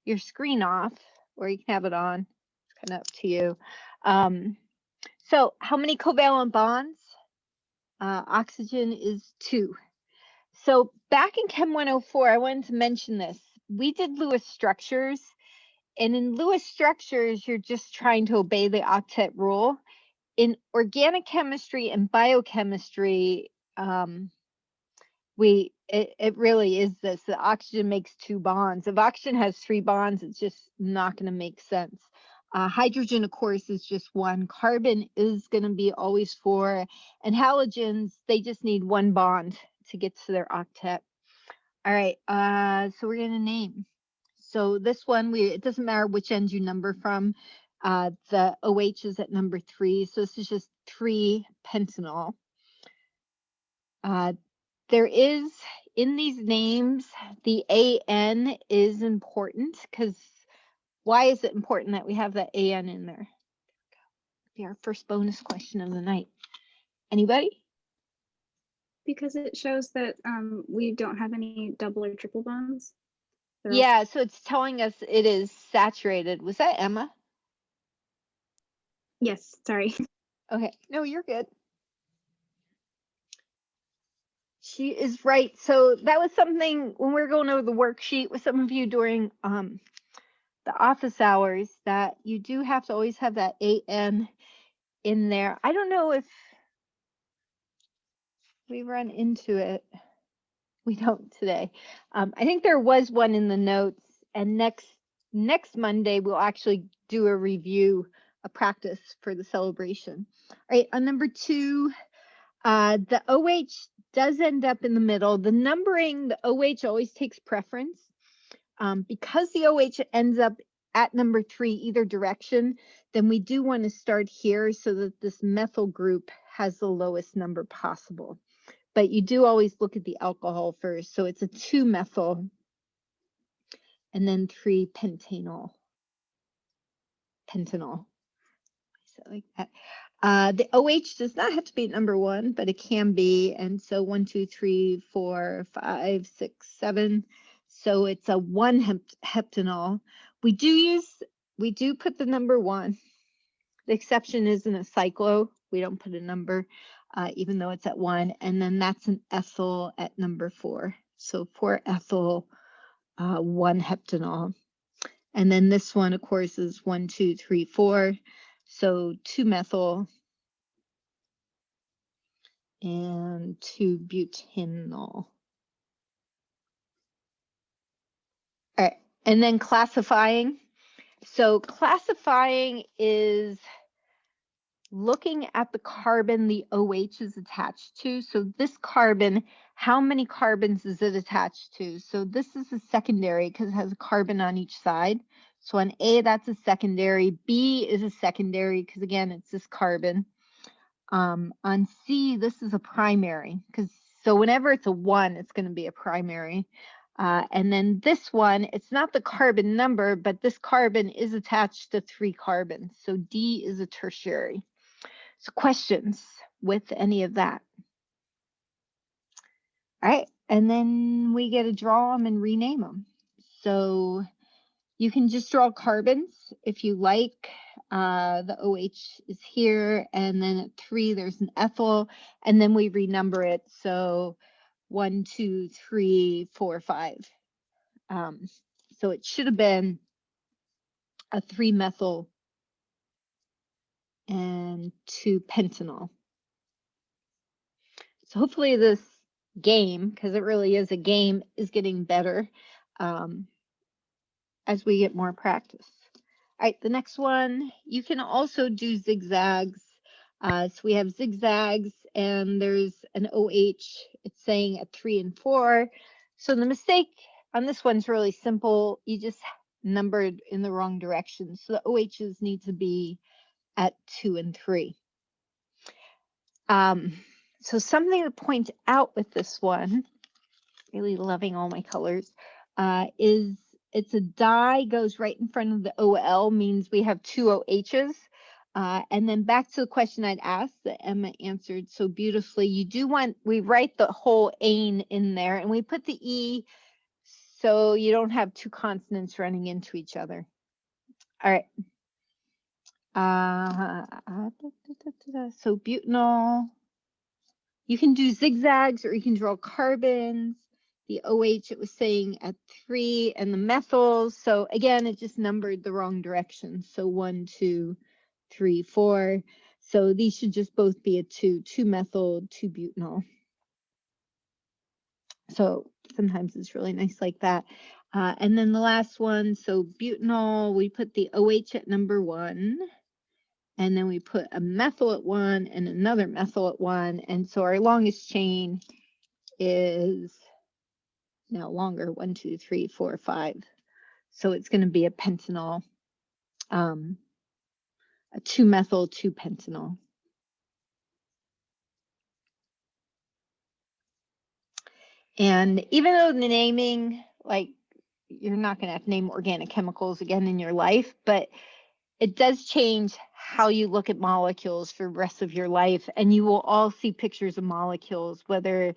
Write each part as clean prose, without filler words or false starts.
your screen off, or you can have it on. It's kind of up to you. So how many covalent bonds? Oxygen is 2. So back in Chem 104, I wanted to mention this. We did Lewis structures, and in Lewis structures, you're just trying to obey the octet rule. In organic chemistry and biochemistry, it really is this. The oxygen makes 2 bonds. If oxygen has 3 bonds, it's just not going to make sense. Hydrogen, of course, is just 1. Carbon is going to be always 4. And halogens, they just need 1 bond to get to their octet. All right, so we're going to name. So this one, it doesn't matter which end you number from. The OH is at number 3. So this is just 3-pentanol. There is, in these names, the AN is important, because why is it important that we have the AN in there? Be our first bonus question of the night. Anybody? Because it shows that we don't have any double or triple bonds. Yeah, so it's telling us it is saturated. Was that Emma? Yes, sorry. Okay, no, you're good. She is right. So that was something when we were going over the worksheet with some of you during the office hours, that you do have to always have that AN in there. I don't know if we run into it. We don't today. I think there was one in the notes, and next Monday we'll actually do a review, a practice for the celebration. All right, on number 2, the OH does end up in the middle. The numbering, the OH always takes preference. Because the OH ends up at number 3 either direction, then we do want to start here so that this methyl group has the lowest number possible. But you do always look at the alcohol first. So it's a 2-methyl and then 3-pentanol. Pentanol. So like that. The OH does not have to be number 1, but it can be. And so 1, 2, 3, 4, 5, 6, 7. So it's a 1-heptanol. We do put the number 1. The exception is in a cyclo. We don't put a number, even though it's at 1. And then that's an ethyl at number 4. So 4-ethyl, 1-heptanol. And then this one, of course, is 1, 2, 3, 4. So 2-methyl and 2-butanol. All right, and then classifying. So classifying is looking at the carbon the OH is attached to. So this carbon, how many carbons is it attached to? So this is a secondary because it has a carbon on each side. So on A, that's a secondary. B is a secondary because, again, it's this carbon. On C, this is a primary, because so whenever it's a 1, it's going to be a primary. And then this one, it's not the carbon number, but this carbon is attached to 3 carbons. So D is a tertiary. So questions with any of that? All right, and then we get to draw them and rename them. So you can just draw carbons if you like. The OH is here, and then at 3 there's an ethyl, and then we renumber it. So 1, 2, 3, 4, 5. So it should have been a 3-methyl and 2-pentanol. So hopefully this game, because it really is a game, is getting better as we get more practice. All right, the next one, you can also do zigzags. So we have zigzags, and there's an OH. It's saying at 3 and 4. So the mistake on this one's really simple. You just numbered in the wrong direction. So the OHs need to be at 2 and 3. So something to point out with this one, really loving all my colors, is it's a die goes right in front of the OL, means we have 2 OHs. And then back to the question I'd asked that Emma answered so beautifully. You do want, we write the whole ane in there, and we put the E so you don't have two consonants running into each other. All right. So butanol, you can do zigzags or you can draw carbons. The OH, it was saying at 3, and the methyls. So again, it just numbered the wrong direction. So 1, 2, 3, 4. So these should just both be a 2, 2-methyl, 2-butanol. So sometimes it's really nice like that. And then the last one, so butanol, we put the OH at number 1. And then we put a methyl at 1 and another methyl at 1. And so our longest chain is now longer, 1, 2, 3, 4, 5. So it's going to be a pentanol, a 2-methyl, 2-pentanol. And even though the naming, like, you're not going to have to name organic chemicals again in your life, but it does change how you look at molecules for the rest of your life. And you will all see pictures of molecules, whether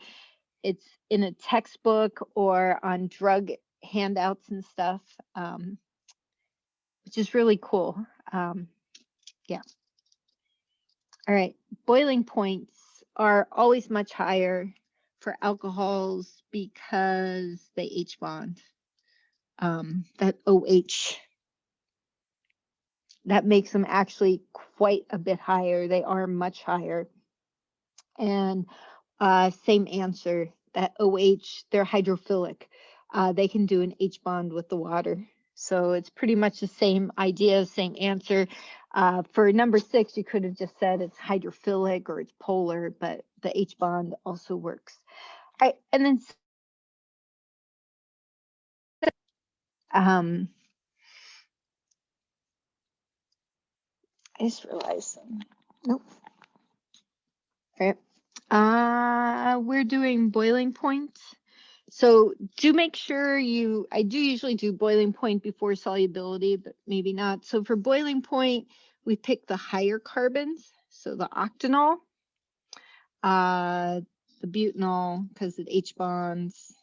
it's in a textbook or on drug handouts and stuff, which is really cool. Yeah. All right. Boiling points are always much higher for alcohols because they H bond. That OH, that makes them actually quite a bit higher. They are much higher. And same answer, that OH, they're hydrophilic. They can do an H bond with the water. So it's pretty much the same idea, same answer. For number 6, you could have just said it's hydrophilic or it's polar, but the H bond also works. All right, and then I just realized, nope. All right, we're doing boiling point. So do make sure I do usually do boiling point before solubility, but maybe not. So for boiling point, we pick the higher carbons. So the octanol, the butanol, because it H bonds,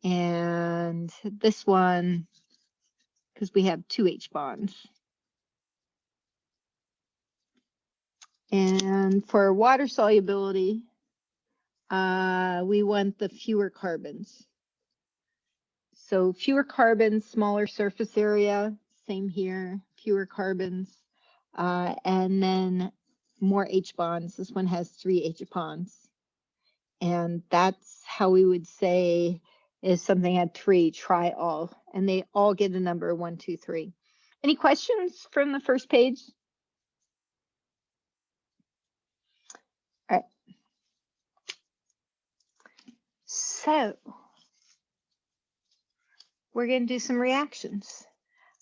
and this one, because we have 2 H bonds. And for water solubility, we want the fewer carbons. So fewer carbons, smaller surface area, same here, fewer carbons, and then more H bonds. This one has 3 H bonds. And that's how we would say if something had 3, try all. And they all get a number 1, 2, 3. Any questions from the first page? All right. So we're going to do some reactions.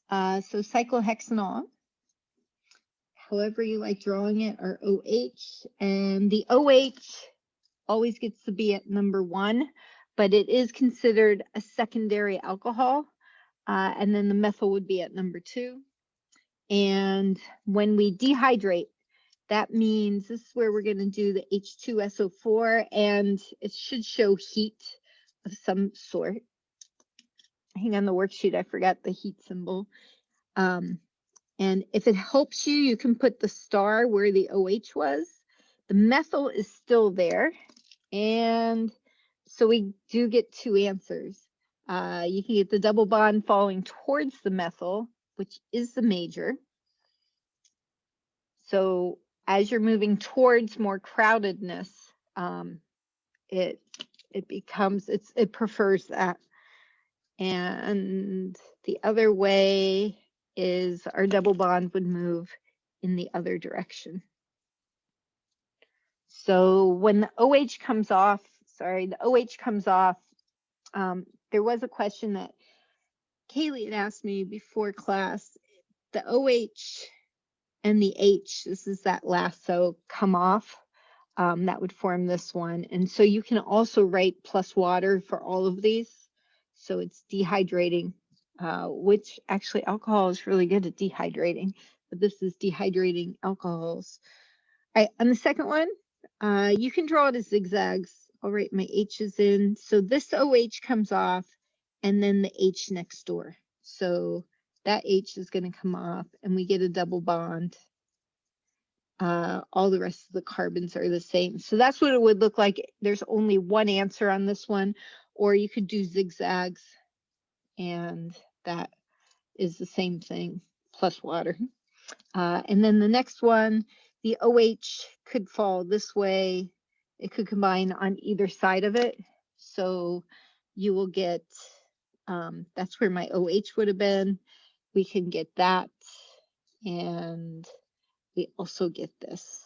So cyclohexanol, however you like drawing it, are OH, and the OH always gets to be at number 1, but it is considered a secondary alcohol, and then the methyl would be at number 2. And when we dehydrate, that means this is where we're going to do the H2SO4, and it should show heat of some sort. Hang on the worksheet, I forgot the heat symbol. And if it helps you, you can put the star where the OH was. The methyl is still there. And so we do get 2 answers. You can get the double bond falling towards the methyl, which is the major. So as you're moving towards more crowdedness, it prefers that. And the other way is our double bond would move in the other direction. So when the OH comes off, there was a question that Kaylee had asked me before class. The OH and the H, this is that lasso, come off. That would form this one. And so you can also write plus water for all of these. So it's dehydrating, which actually alcohol is really good at dehydrating, but this is dehydrating alcohols. All right, on the second one, you can draw it as zigzags. I'll write my H's in. So this OH comes off, and then the H next door. So that H is going to come off and we get a double bond. All the rest of the carbons are the same. So that's what it would look like. There's only one answer on this one, or you could do zigzags, and that is the same thing, plus water. And then the next one, the OH could fall this way. It could combine on either side of it. So you will get, that's where my OH would have been. We can get that, and we also get this.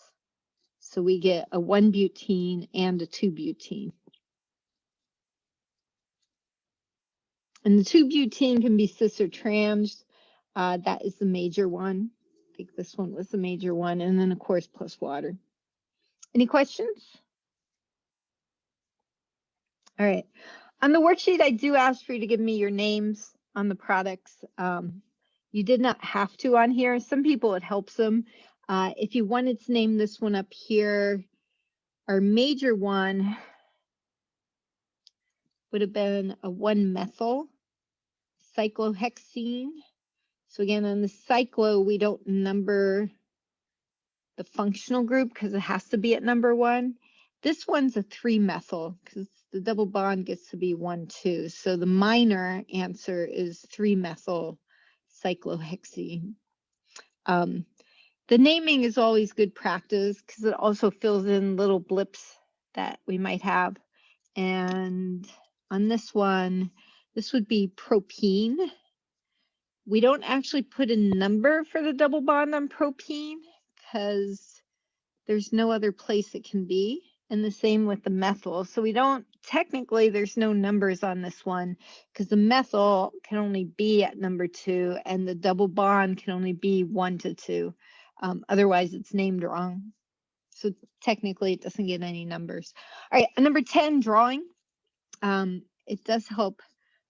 So we get a 1-butene and a 2-butene. And the 2-butene can be cis or trans. That is the major one. I think this one was the major one. And then, of course, plus water. Any questions? All right. On the worksheet, I do ask for you to give me your names on the products. You did not have to on here. Some people, it helps them. If you wanted to name this one up here, our major one would have been a 1-methyl cyclohexene. So again, on the cyclo, we don't number the functional group because it has to be at number 1. This one's a 3-methyl because the double bond gets to be 1, 2. So the minor answer is 3-methyl cyclohexene. The naming is always good practice because it also fills in little blips that we might have. And on this one, this would be propene. We don't actually put a number for the double bond on propene because there's no other place it can be. And the same with the methyl. So we don't, technically there's no numbers on this one because the methyl can only be at number 2 and the double bond can only be 1 to 2. Otherwise it's named wrong. So technically it doesn't get any numbers. All right, number 10, drawing. It does help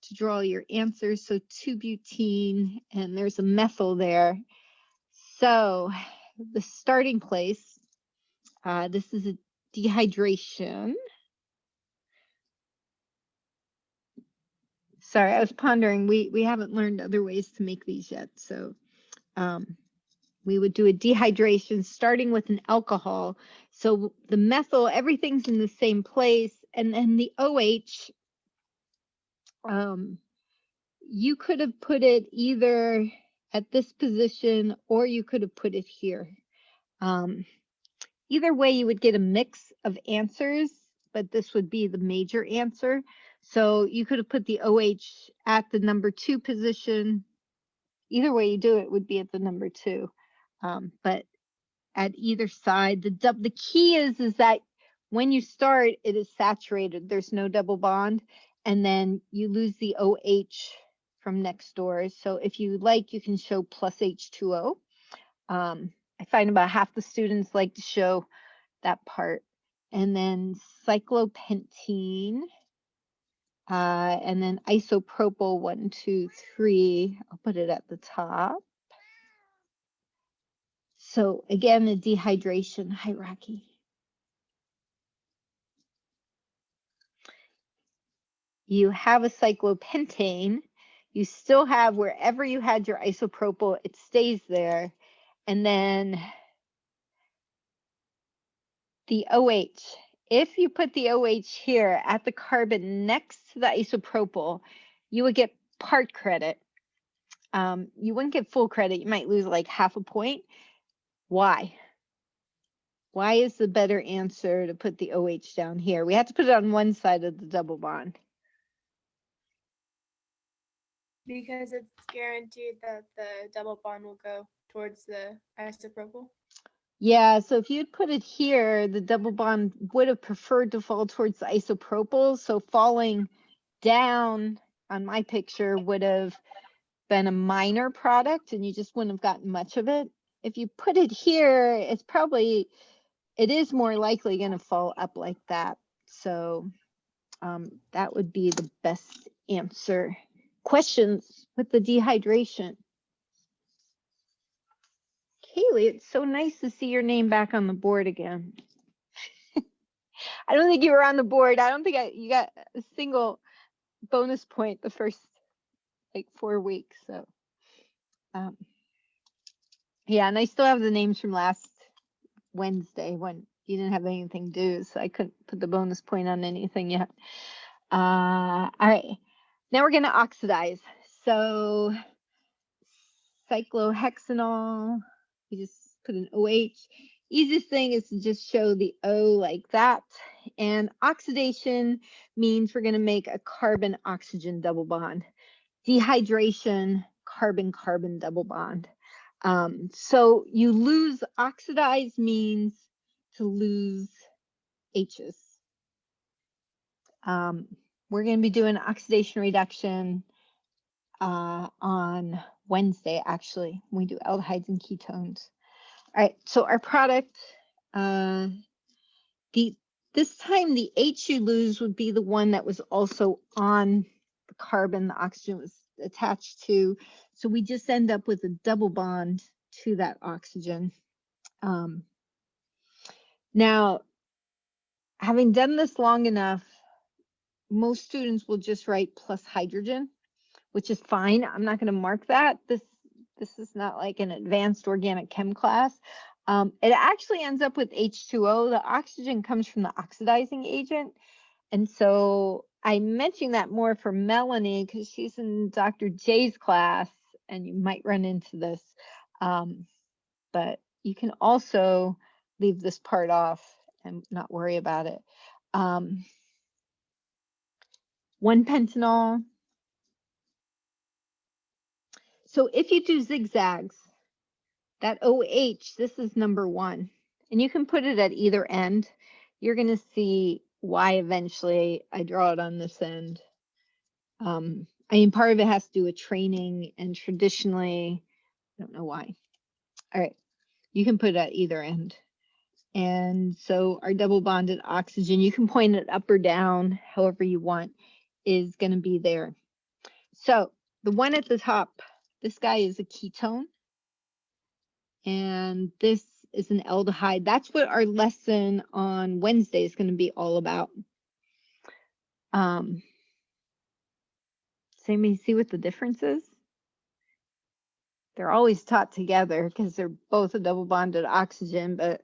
to draw your answers. So 2-butene, and there's a methyl there. So the starting place, this is a dehydration. Sorry, I was pondering, we haven't learned other ways to make these yet. So we would do a dehydration starting with an alcohol. So the methyl, everything's in the same place. And then the OH, you could have put it either at this position or you could have put it here. Either way, you would get a mix of answers, but this would be the major answer. So you could have put the OH at the number 2 position. Either way you do it would be at the number 2. But at either side, the key is that when you start, it is saturated. There's no double bond. And then you lose the OH from next door. So if you like, you can show plus H2O. I find about half the students like to show that part. And then cyclopentene, and then isopropyl 1, 2, 3. I'll put it at the top. So again, the dehydration hierarchy. You have a cyclopentane. You still have, wherever you had your isopropyl, it stays there. And then the OH. If you put the OH here at the carbon next to the isopropyl, you would get part credit. You wouldn't get full credit. You might lose like half a point. Why? Why is the better answer to put the OH down here? We have to put it on one side of the double bond. Because it's guaranteed that the double bond will go towards the isopropyl. Yeah, so if you'd put it here, the double bond would have preferred to fall towards the isopropyl. So falling down on my picture would have been a minor product and you just wouldn't have gotten much of it. If you put it here, it is more likely going to fall up like that. So that would be the best answer. Questions with the dehydration? Kaylee, it's so nice to see your name back on the board again. I don't think you were on the board. I don't think you got a single bonus point the first like 4 weeks. So yeah, and I still have the names from last Wednesday when you didn't have anything due, so I couldn't put the bonus point on anything yet. All right, now we're going to oxidize. So cyclohexanol, you just put an OH. Easiest thing is to just show the O like that. And oxidation means we're going to make a carbon-oxygen double bond. Dehydration, carbon-carbon double bond. So you lose, oxidize means to lose H's. We're going to be doing oxidation reduction on Wednesday, actually. We do aldehydes and ketones. All right, so our product, this time the H you lose would be the one that was also on the carbon the oxygen was attached to. So we just end up with a double bond to that oxygen. Now, having done this long enough, most students will just write plus hydrogen, which is fine. I'm not going to mark that. This is not like an advanced organic chem class. It actually ends up with H2O. The oxygen comes from the oxidizing agent. And so I mentioned that more for Melanie because she's in Dr. J's class and you might run into this. But you can also leave this part off and not worry about it. 1-pentanol. So if you do zigzags, that OH, this is number 1. And you can put it at either end. You're going to see why eventually I draw it on this end. I mean, part of it has to do with training and traditionally, I don't know why. All right, you can put it at either end. And so our double bonded oxygen, you can point it up or down, however you want, is going to be there. So the one at the top, this guy is a ketone. And this is an aldehyde. That's what our lesson on Wednesday is going to be all about. So you may see what the difference is. They're always taught together because they're both a double bonded oxygen, but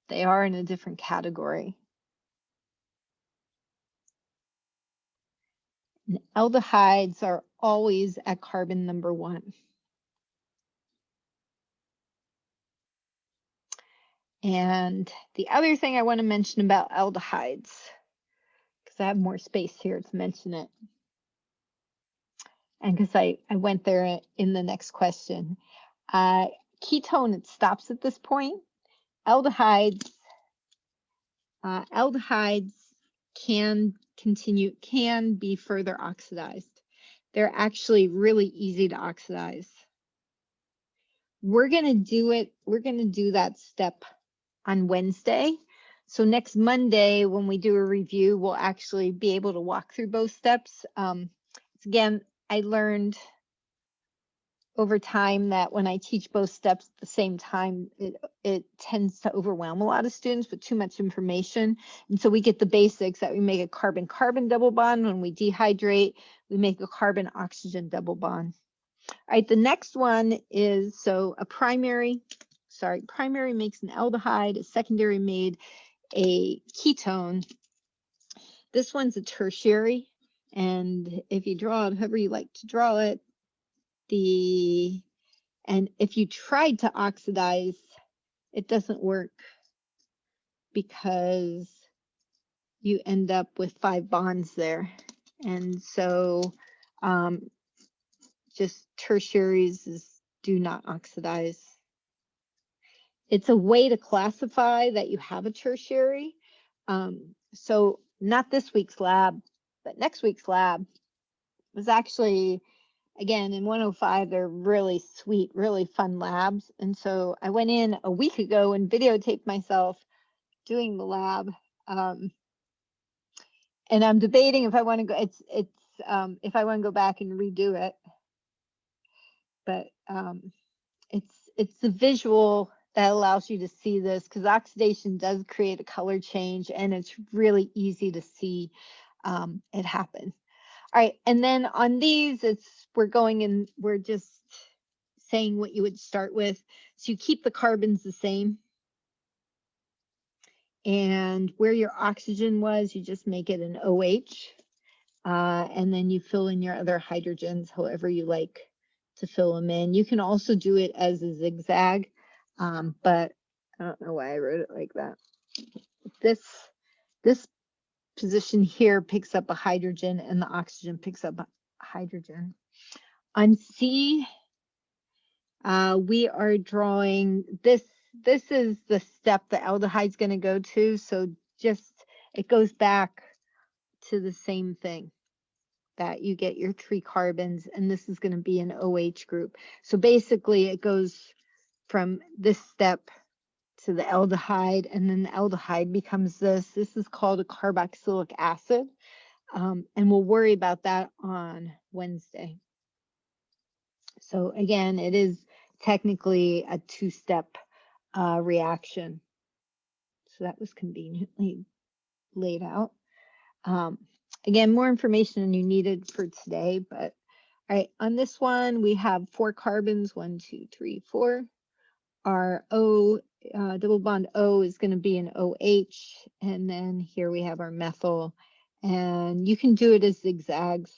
they are in a different category. And aldehydes are always at carbon number 1. And the other thing I want to mention about aldehydes, because I have more space here to mention it, and because I went there in the next question. Ketone, it stops at this point. Aldehydes can continue, can be further oxidized. They're actually really easy to oxidize. We're going to do it. We're going to do that step on Wednesday. So next Monday, when we do a review, we'll actually be able to walk through both steps. Again, I learned over time that when I teach both steps at the same time, it tends to overwhelm a lot of students with too much information. And so we get the basics that we make a carbon-carbon double bond. When we dehydrate, we make a carbon-oxygen double bond. All right, the next one is, so a primary makes an aldehyde, a secondary made a ketone. This one's a tertiary. And if you draw it however you like to draw it, and if you tried to oxidize, it doesn't work because you end up with 5 bonds there. And so just tertiaries do not oxidize. It's a way to classify that you have a tertiary. So not this week's lab, but next week's lab was actually, again, in 105, they're really sweet, really fun labs. And so I went in a week ago and videotaped myself doing the lab. And I'm debating if I want to go, if I want to go back and redo it. But it's the visual that allows you to see this, because oxidation does create a color change and it's really easy to see it happen. All right, and then on these, we're going and we're just saying what you would start with. So you keep the carbons the same. And where your oxygen was, you just make it an OH. And then you fill in your other hydrogens however you like to fill them in. You can also do it as a zigzag, but I don't know why I wrote it like that. This position here picks up a hydrogen and the oxygen picks up a hydrogen. On C, we are drawing this. This is the step the aldehyde's going to go to. So just it goes back to the same thing, that you get your 3 carbons, and this is going to be an OH group. So basically it goes from this step to the aldehyde, and then the aldehyde becomes this. This is called a carboxylic acid, and we'll worry about that on Wednesday. So again, it is technically a 2-step reaction. So that was conveniently laid out. Again, more information than you needed for today, but all right, on this one, we have 4 carbons, 1, 2, 3, 4. Our O, double bond O is going to be an OH, and then here we have our methyl, and you can do it as zigzags.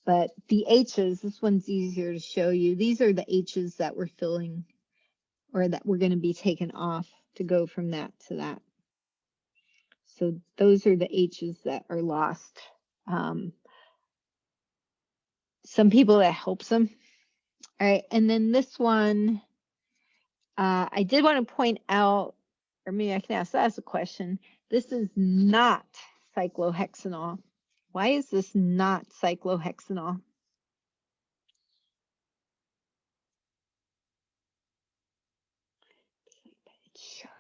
But the H's, this one's easier to show you. These are the H's that we're filling, or that we're going to be taken off to go from that to that. So those are the H's that are lost. Some people, that helps them. All right, and then this one, I did want to point out, or maybe I can ask that as a question. This is not cyclohexanol. Why is this not cyclohexanol?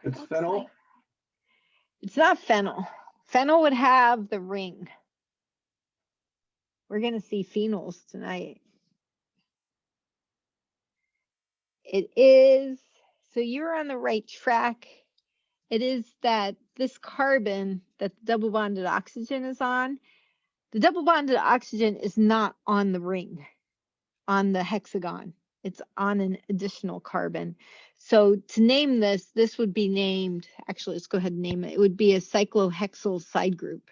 It's phenyl. It's not phenyl. Phenyl would have the ring. We're going to see phenols tonight. It is, so you're on the right track. It is that this carbon that the double bonded oxygen is on, the double bonded oxygen is not on the ring, on the hexagon. It's on an additional carbon. So to name this, this would be named, actually, let's go ahead and name it. It would be a cyclohexyl side group.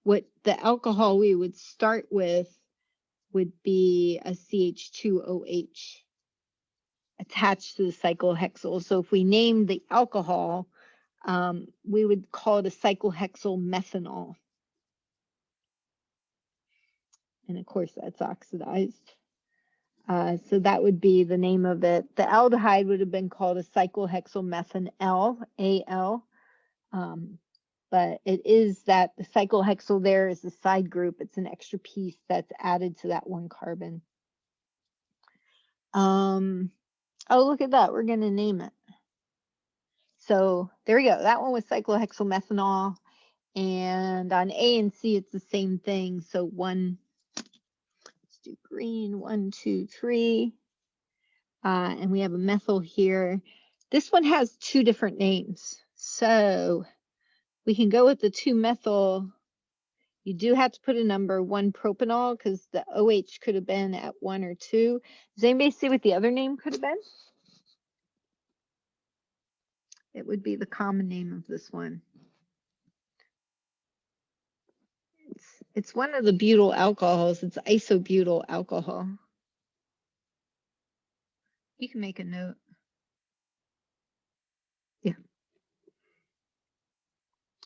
What the alcohol we would start with would be a CH2OH attached to the cyclohexyl. So if we named the alcohol, we would call it a cyclohexyl methanol. And of course, that's oxidized. So that would be the name of it. The aldehyde would have been called a cyclohexyl methanal, AL. But it is that the cyclohexyl there is the side group. It's an extra piece that's added to that 1 carbon. Oh, look at that. We're going to name it. So there we go. That one was cyclohexyl methanol. And on A and C, it's the same thing. So 1, let's do green, 1, 2, 3. And we have a methyl here. This one has 2 different names. So we can go with the 2-methyl. You do have to put a number, 1-propanol, because the OH could have been at 1 or 2. Does anybody see what the other name could have been? It would be the common name of this one. It's one of the butyl alcohols. It's isobutyl alcohol. You can make a note. Yeah.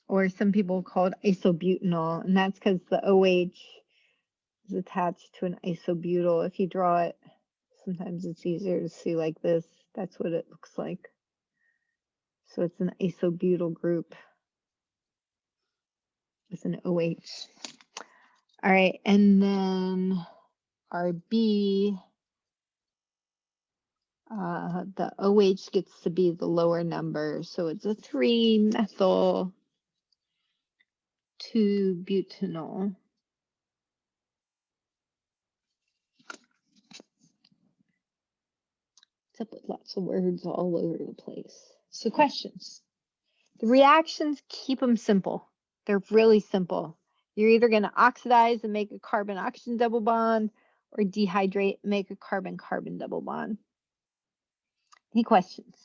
Or some people call it isobutanol, and that's because the OH is attached to an isobutyl. If you draw it, sometimes it's easier to see like this. That's what it looks like. So it's an isobutyl group with an OH. All right, and then our B, the OH gets to be the lower number. So it's a 3-methyl 2-butanol. Except with lots of words all over the place. So questions? The reactions, keep them simple. They're really simple. You're either going to oxidize and make a carbon-oxygen double bond or dehydrate and make a carbon-carbon double bond. Any questions?